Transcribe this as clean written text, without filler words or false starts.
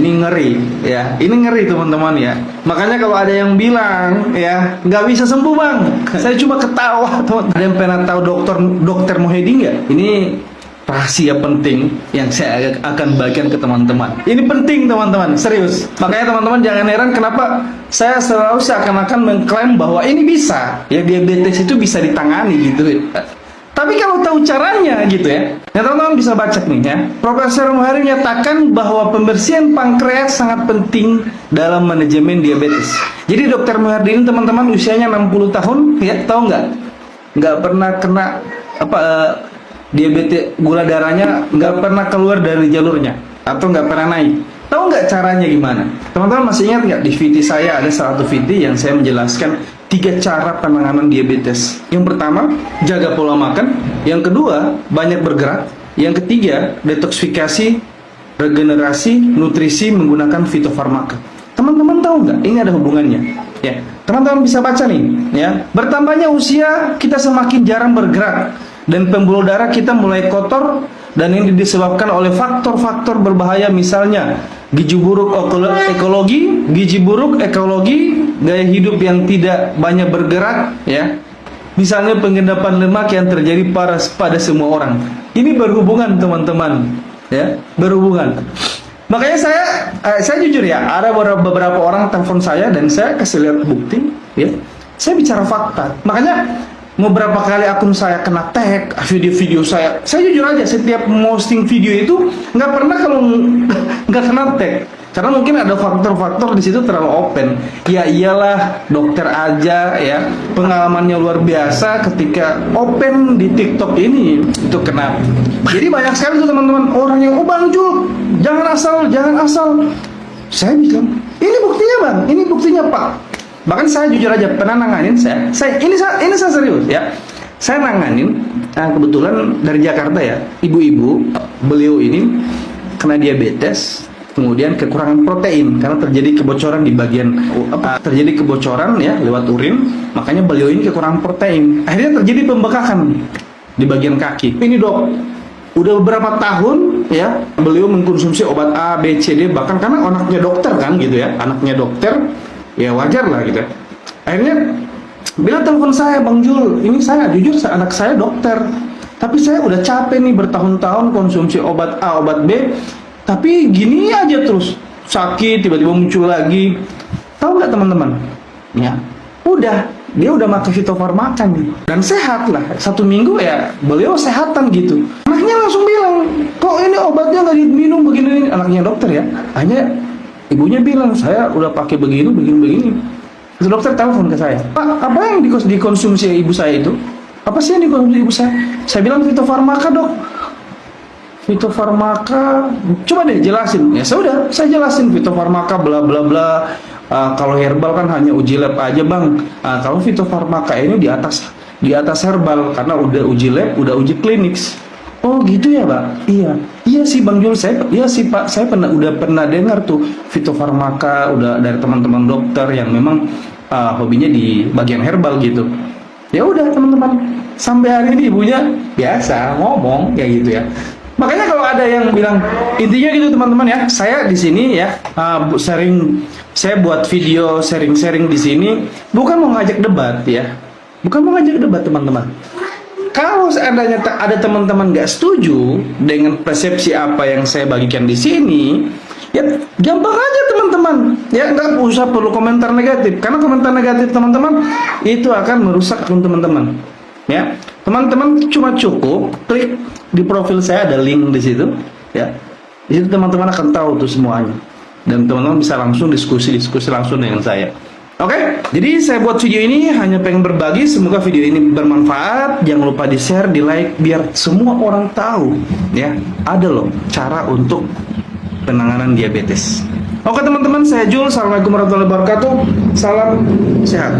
ini ngeri ya, ini ngeri teman-teman ya. Makanya kalau ada yang bilang ya nggak bisa sembuh bang, saya cuma ketawa teman. Ada yang pernah tahu dokter Muhyiddin nggak? Ini rahasia penting yang saya akan bagikan ke teman-teman. Ini penting teman-teman, serius. Makanya teman-teman jangan heran kenapa saya selalu seakan-akan mengklaim bahwa ini bisa ya, diabetes itu bisa ditangani gitu ya. Tapi kalau tahu caranya gitu ya, teman-teman bisa baca nih ya. Profesor Muhyiddin menyatakan bahwa pembersihan pankreas sangat penting dalam manajemen diabetes. Jadi dokter Muhyiddin teman-teman usianya 60 tahun ya, tahu nggak pernah kena diabetes, gula darahnya nggak pernah keluar dari jalurnya atau nggak pernah naik. Tahu nggak caranya gimana? Teman-teman masih ingat nggak di VT saya ada satu VT yang saya menjelaskan 3 cara penanganan diabetes. Yang pertama, jaga pola makan. Yang kedua, banyak bergerak. Yang ketiga, detoksifikasi, regenerasi, nutrisi menggunakan fitofarmaka. Teman-teman tahu nggak? Ini ada hubungannya. Ya, teman-teman bisa baca nih. Ya, bertambahnya usia kita semakin jarang bergerak dan pembuluh darah kita mulai kotor. Dan ini disebabkan oleh faktor-faktor berbahaya, misalnya gizi buruk ekologi, gaya hidup yang tidak banyak bergerak, ya. Misalnya pengendapan lemak yang terjadi pada semua orang. Ini berhubungan teman-teman, ya, berhubungan. Makanya saya jujur ya, ada beberapa orang telepon saya dan saya kasih lihat bukti, ya. Saya bicara fakta. Makanya beberapa kali akun saya kena tag video-video saya jujur aja setiap posting video itu nggak pernah kalau nggak kena tag, karena mungkin ada faktor-faktor di situ terlalu open. Ya iyalah, dokter aja ya, pengalamannya luar biasa ketika open di TikTok ini itu kena. Jadi banyak sekali tuh teman-teman orang yang Bang Jul jangan asal. Saya bilang ini buktinya bang, ini buktinya pak. Bahkan saya jujur aja pernah nanganin ini saya serius ya. Saya nanganin kebetulan dari Jakarta ya, ibu-ibu, beliau ini kena diabetes, kemudian kekurangan protein karena terjadi kebocoran di bagian ya lewat urin, makanya beliau ini kekurangan protein. Akhirnya terjadi pembekakan di bagian kaki. Ini dok, udah beberapa tahun ya beliau mengkonsumsi obat A, B, C, D, bahkan karena anaknya dokter kan gitu ya, anaknya dokter. Ya wajar lah gitu. Akhirnya bila telepon saya, Bang Jul, ini saya jujur anak saya dokter, tapi saya udah capek nih bertahun-tahun konsumsi obat A, obat B, tapi gini aja terus sakit tiba-tiba muncul lagi. Tahu nggak teman-teman? Ya, dia udah makan fitofarmaka nih dan sehat lah. 1 minggu ya beliau sehatan gitu. Anaknya langsung bilang, kok ini obatnya nggak diminum begini? Anaknya dokter ya. Hanya ibunya bilang, saya udah pakai begini. Terus dokter telepon ke saya, Pak, apa yang dikonsumsi ibu saya itu? Apa sih yang dikonsumsi ibu saya? Saya bilang fitofarmaka dok. Fitofarmaka, coba deh jelasin. Ya sudah, saya jelasin fitofarmaka bla bla bla. Kalau herbal kan hanya uji lab aja bang. Kalau fitofarmaka ini di atas herbal karena udah uji lab, udah uji klinis. Oh gitu ya Pak? Iya sih Bang Jul, iya sih Pak, saya udah pernah dengar tuh fitofarmaka udah dari teman-teman dokter yang memang hobinya di bagian herbal gitu. Ya udah teman-teman, sampai hari ini ibunya biasa ngomong kayak gitu ya. Makanya kalau ada yang bilang, intinya gitu teman-teman ya, saya di sini ya saya buat video sharing di sini bukan mau ngajak debat ya, bukan mau ngajak debat teman-teman. Kalau seandainya ada teman-teman nggak setuju dengan persepsi apa yang saya bagikan di sini, ya gampang aja teman-teman. Ya nggak usah perlu komentar negatif, karena komentar negatif teman-teman itu akan merusak akun teman-teman. Ya, teman-teman cuma cukup klik di profil saya, ada link di situ. Ya, di situ teman-teman akan tahu tuh semuanya, dan teman-teman bisa langsung diskusi langsung dengan saya. Oke, jadi saya buat video ini hanya pengen berbagi, semoga video ini bermanfaat. Jangan lupa di share, di like, biar semua orang tahu ya, ada loh cara untuk penanganan diabetes. Oke teman-teman, saya Jul, assalamualaikum warahmatullahi wabarakatuh, salam sehat.